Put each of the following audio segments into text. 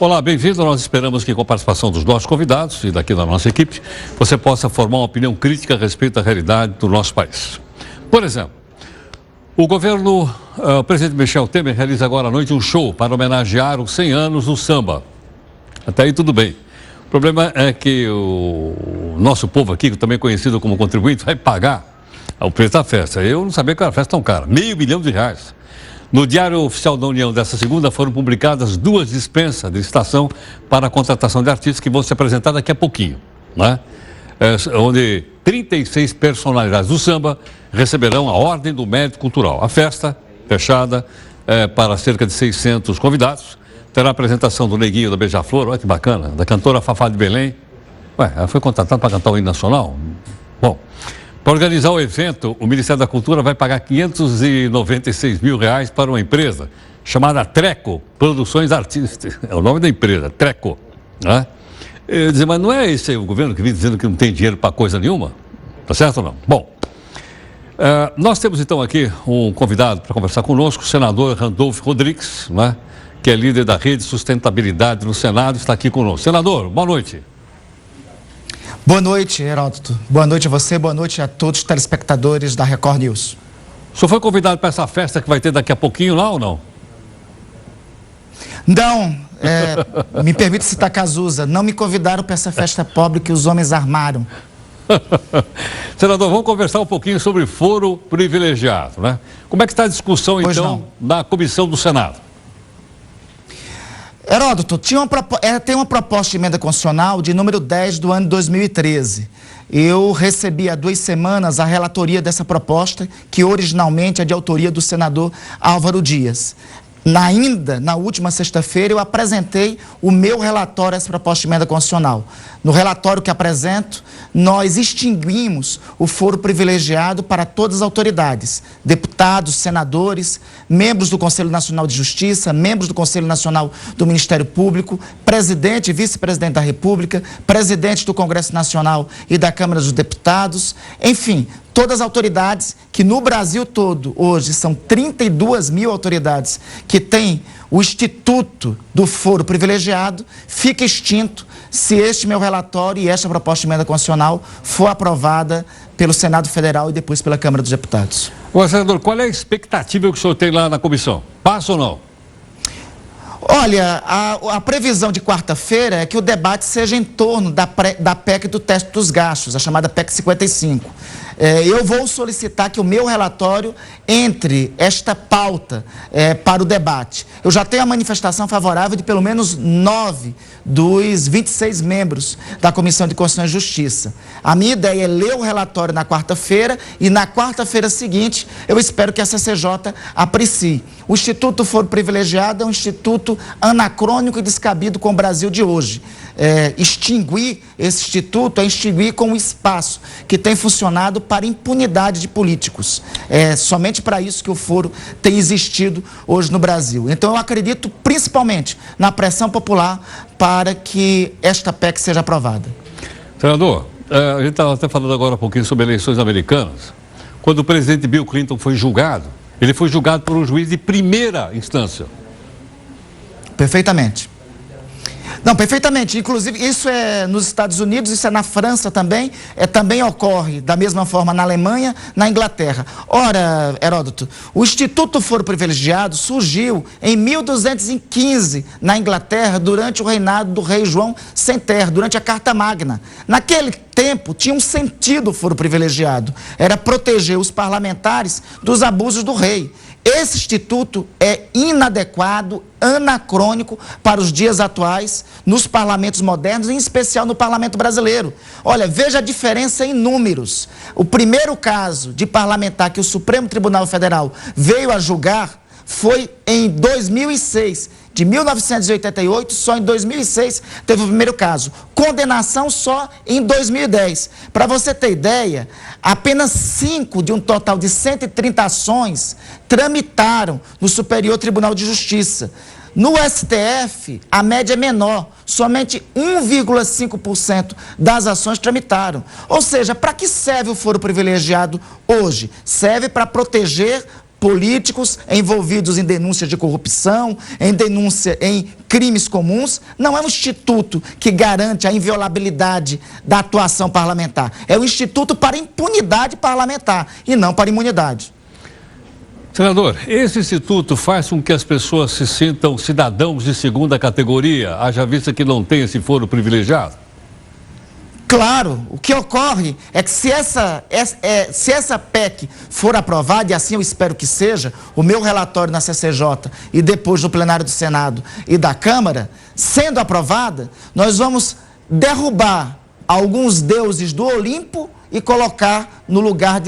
Olá, bem-vindo. Nós esperamos que com a participação dos nossos convidados e daqui da nossa equipe, você possa formar uma opinião crítica a respeito da realidade do nosso país. Por exemplo, o presidente Michel Temer realiza agora à noite um show para homenagear os 100 anos do samba. Até aí tudo bem. O problema é que o nosso povo aqui, também conhecido como contribuinte, vai pagar o preço da festa. Eu não sabia que era festa tão cara, R$500 milhões. No Diário Oficial da União desta segunda foram publicadas 2 dispensas de licitação para a contratação de artistas que vão ser apresentadas daqui a pouquinho, né? Onde 36 personalidades do samba receberão a Ordem do Mérito Cultural. A festa, fechada para cerca de 600 convidados, terá a apresentação do Neguinho da Beija-Flor, olha que bacana, da cantora Fafá de Belém. Ela foi contratada para cantar o hino nacional? Bom, para organizar o evento, o Ministério da Cultura vai pagar R$596 mil para uma empresa chamada Treco Produções Artísticas. É o nome da empresa, Treco, né? Eu dizia, mas não é esse o governo que vem dizendo que não tem dinheiro para coisa nenhuma? Tá certo ou não? Bom, nós temos então aqui um convidado para conversar conosco, o senador Randolfo Rodrigues, né, que é líder da Rede Sustentabilidade no Senado, está aqui conosco. Senador, boa noite. Boa noite, Heródoto. Boa noite a você, boa noite a todos os telespectadores da Record News. O senhor foi convidado para essa festa que vai ter daqui a pouquinho lá ou não? Não, me permite citar Cazuza, não me convidaram para essa festa pobre que os homens armaram. Senador, vamos conversar um pouquinho sobre foro privilegiado, né? Como é que está a discussão, então, da comissão do Senado? Heródoto, tem uma proposta de emenda constitucional de número 10 do ano 2013. Eu recebi há 2 semanas a relatoria dessa proposta, que originalmente é de autoria do senador Álvaro Dias. Ainda na última sexta-feira eu apresentei o meu relatório a essa proposta de emenda constitucional. No relatório que apresento, nós extinguimos o foro privilegiado para todas as autoridades, deputados, senadores, membros do Conselho Nacional de Justiça, membros do Conselho Nacional do Ministério Público, presidente e vice-presidente da República, presidente do Congresso Nacional e da Câmara dos Deputados, enfim, todas as autoridades que no Brasil todo, hoje, são 32 mil autoridades que têm o Instituto do Foro Privilegiado, fica extinto se este meu relatório e esta proposta de emenda constitucional for aprovada pelo Senado Federal e depois pela Câmara dos Deputados. Ô, senador, qual é a expectativa que o senhor tem lá na comissão? Passa ou não? Olha, a previsão de quarta-feira é que o debate seja em torno da PEC do teto dos gastos, a chamada PEC 55. Eu vou solicitar que o meu relatório entre esta pauta para o debate. Eu já tenho a manifestação favorável de pelo menos 9 dos 26 membros da Comissão de Constituição e Justiça. A minha ideia é ler o relatório na quarta-feira e na quarta-feira seguinte eu espero que a CCJ aprecie. O Instituto Foro Privilegiado é um instituto anacrônico e descabido com o Brasil de hoje. Extinguir esse instituto é extinguir com um espaço que tem funcionado para impunidade de políticos. É somente para isso que o foro tem existido hoje no Brasil. Então eu acredito principalmente na pressão popular para que esta PEC seja aprovada. Senador, a gente estava até falando agora um pouquinho sobre eleições americanas. Quando o presidente Bill Clinton foi julgado, ele foi julgado por um juiz de primeira instância. Perfeitamente. Não, perfeitamente. Inclusive, isso é nos Estados Unidos, isso é na França também, também ocorre da mesma forma na Alemanha, na Inglaterra. Ora, Heródoto, o Instituto Foro Privilegiado surgiu em 1215 na Inglaterra, durante o reinado do rei João Sem Terra, durante a Carta Magna. Naquele tempo, tinha um sentido o foro privilegiado, era proteger os parlamentares dos abusos do rei. Esse instituto é inadequado, anacrônico para os dias atuais, nos parlamentos modernos, em especial no parlamento brasileiro. Olha, veja a diferença em números. O primeiro caso de parlamentar que o Supremo Tribunal Federal veio a julgar foi em 2006. De 1988, só em 2006 teve o primeiro caso. Condenação só em 2010. Para você ter ideia, apenas 5 de um total de 130 ações tramitaram no Superior Tribunal de Justiça. No STF, a média é menor, somente 1,5% das ações tramitaram. Ou seja, para que serve o foro privilegiado hoje? Serve para proteger políticos envolvidos em denúncias de corrupção, em denúncia em crimes comuns. Não é um instituto que garante a inviolabilidade da atuação parlamentar. É um instituto para impunidade parlamentar e não para imunidade. Senador, esse instituto faz com que as pessoas se sintam cidadãos de segunda categoria, haja vista que não tem esse foro privilegiado? Claro, o que ocorre é que se essa PEC for aprovada, e assim eu espero que seja, o meu relatório na CCJ e depois no plenário do Senado e da Câmara, sendo aprovada, nós vamos derrubar alguns deuses do Olimpo e colocar no lugar,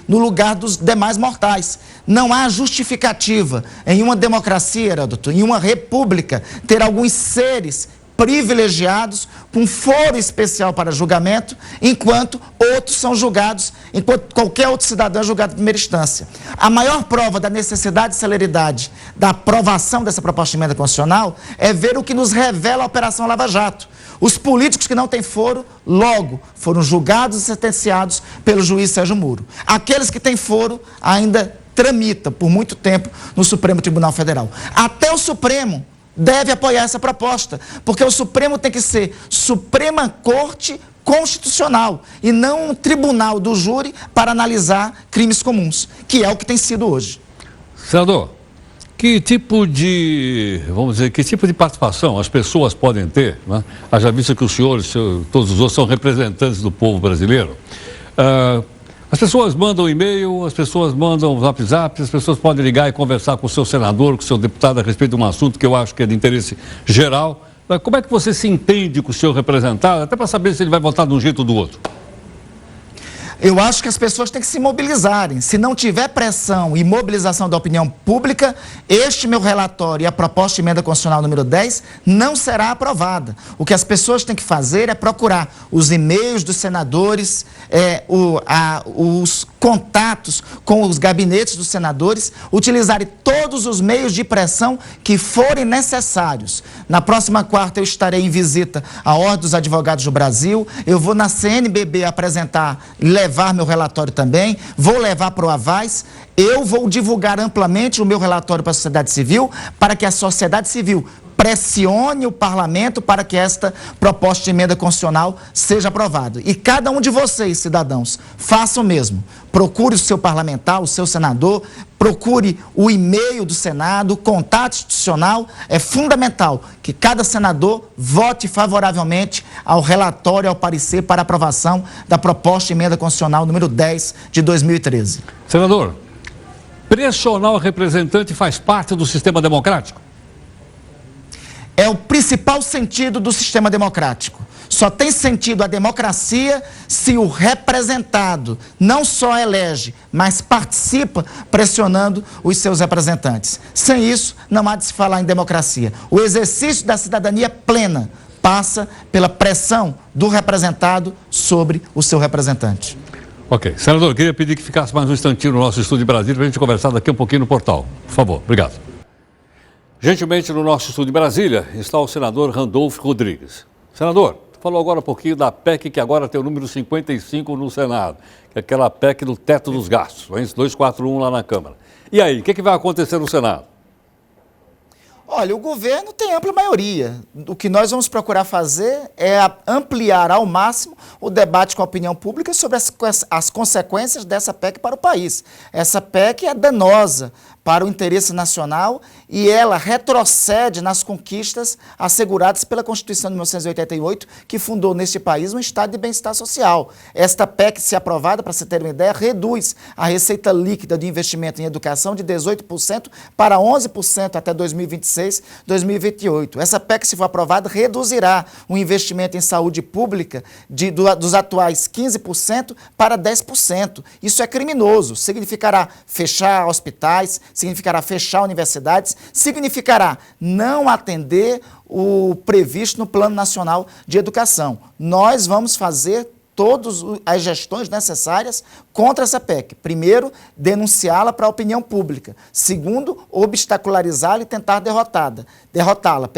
no lugar dos demais mortais. Não há justificativa em uma democracia, Heródoto, em uma república, ter alguns seres privilegiados com foro especial para julgamento, enquanto outros são julgados, enquanto qualquer outro cidadão é julgado em primeira instância. A maior prova da necessidade e celeridade da aprovação dessa proposta de emenda constitucional é ver o que nos revela a Operação Lava Jato. Os políticos que não têm foro, logo, foram julgados e sentenciados pelo juiz Sérgio Moro. Aqueles que têm foro ainda tramitam por muito tempo no Supremo Tribunal Federal. Até o Supremo deve apoiar essa proposta, porque o Supremo tem que ser Suprema Corte Constitucional e não um tribunal do júri para analisar crimes comuns, que é o que tem sido hoje. Senador, que tipo de, vamos dizer, que tipo de participação as pessoas podem ter, né? Haja vista que os senhores, todos os outros, são representantes do povo brasileiro. As pessoas mandam e-mail, as pessoas mandam zap, as pessoas podem ligar e conversar com o seu senador, com o seu deputado a respeito de um assunto que eu acho que é de interesse geral. Como é que você se entende com o seu representado, até para saber se ele vai votar de um jeito ou do outro? Eu acho que as pessoas têm que se mobilizarem. Se não tiver pressão e mobilização da opinião pública, este meu relatório e a proposta de emenda constitucional número 10 não será aprovada. O que as pessoas têm que fazer é procurar os e-mails dos senadores, os contatos com os gabinetes dos senadores, utilizarem todos os meios de pressão que forem necessários. Na próxima quarta eu estarei em visita à Ordem dos Advogados do Brasil, eu vou na CNBB apresentar, levar meu relatório também, vou levar para o Avaz, eu vou divulgar amplamente o meu relatório para a sociedade civil, para que a sociedade civil pressione o parlamento para que esta proposta de emenda constitucional seja aprovada. E cada um de vocês, cidadãos, faça o mesmo. Procure o seu parlamentar, o seu senador, procure o e-mail do Senado, o contato institucional. É fundamental que cada senador vote favoravelmente ao relatório, ao parecer para aprovação da proposta de emenda constitucional número 10 de 2013. Senador, pressionar o representante faz parte do sistema democrático? É o principal sentido do sistema democrático. Só tem sentido a democracia se o representado não só elege, mas participa pressionando os seus representantes. Sem isso, não há de se falar em democracia. O exercício da cidadania plena passa pela pressão do representado sobre o seu representante. Ok. Senador, eu queria pedir que ficasse mais um instantinho no nosso estúdio de Brasília para a gente conversar daqui um pouquinho no portal. Por favor, obrigado. Gentilmente, no nosso estúdio de Brasília, está o senador Randolfo Rodrigues. Senador, falou agora um pouquinho da PEC que agora tem o número 55 no Senado, que é aquela PEC do teto dos gastos, 241 lá na Câmara. E aí, o que vai acontecer no Senado? Olha, o governo tem ampla maioria. O que nós vamos procurar fazer é ampliar ao máximo o debate com a opinião pública sobre as consequências dessa PEC para o país. Essa PEC é danosa para o interesse nacional e ela retrocede nas conquistas asseguradas pela Constituição de 1988, que fundou neste país um estado de bem-estar social. Esta PEC, se aprovada, para você ter uma ideia, reduz a receita líquida de investimento em educação de 18% para 11% até 2026, 2028. Essa PEC, se for aprovada, reduzirá o investimento em saúde pública dos atuais 15% para 10%. Isso é criminoso, significará fechar hospitais, significará fechar universidades, significará não atender o previsto no Plano Nacional de Educação. Nós vamos fazer todas as gestões necessárias contra essa PEC. Primeiro, denunciá-la para a opinião pública. Segundo, obstacularizá-la e tentar derrotá-la.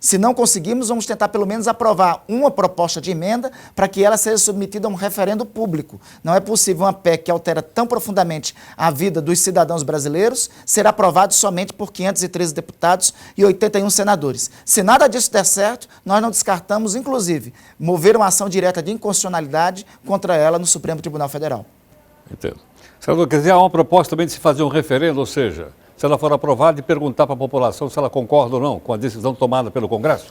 Se não conseguirmos, vamos tentar pelo menos aprovar uma proposta de emenda para que ela seja submetida a um referendo público. Não é possível uma PEC que altera tão profundamente a vida dos cidadãos brasileiros ser aprovada somente por 513 deputados e 81 senadores. Se nada disso der certo, nós não descartamos, inclusive, mover uma ação direta de inconstitucionalidade contra ela no Supremo Tribunal Federal. Entendo. Senador, quer dizer, há uma proposta também de se fazer um referendo, ou seja, se ela for aprovada, e perguntar para a população se ela concorda ou não com a decisão tomada pelo Congresso?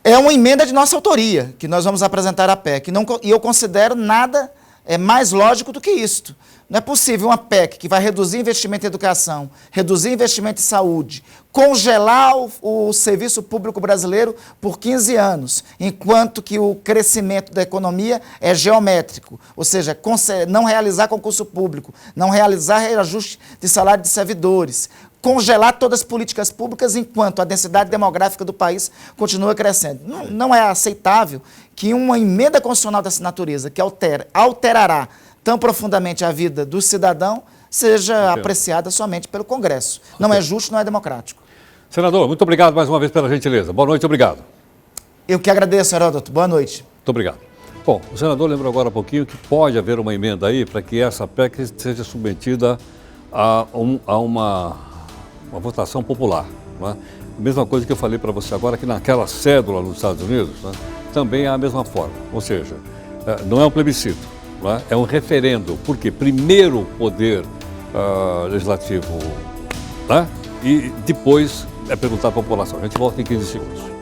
É uma emenda de nossa autoria que nós vamos apresentar à PEC. E eu considero nada mais lógico do que isto. Não é possível uma PEC que vai reduzir investimento em educação, reduzir investimento em saúde, congelar o serviço público brasileiro por 15 anos, enquanto que o crescimento da economia é geométrico, ou seja, não realizar concurso público, não realizar reajuste de salário de servidores, congelar todas as políticas públicas enquanto a densidade demográfica do país continua crescendo. Não é aceitável que uma emenda constitucional dessa natureza, que alterará tão profundamente a vida do cidadão, seja apreciada somente pelo Congresso. Não é justo, não é democrático. Senador, muito obrigado mais uma vez pela gentileza. Boa noite, obrigado. Eu que agradeço, Heródoto. Boa noite. Muito obrigado. Bom, o senador lembrou agora há pouquinho que pode haver uma emenda aí para que essa PEC seja submetida a uma votação popular. Não é? A mesma coisa que eu falei para você agora, que naquela cédula nos Estados Unidos, né, também é a mesma forma. Ou seja, não é um plebiscito, não é? É um referendo, porque primeiro o poder legislativo, né, e depois é perguntar à população. A gente volta em 15 segundos.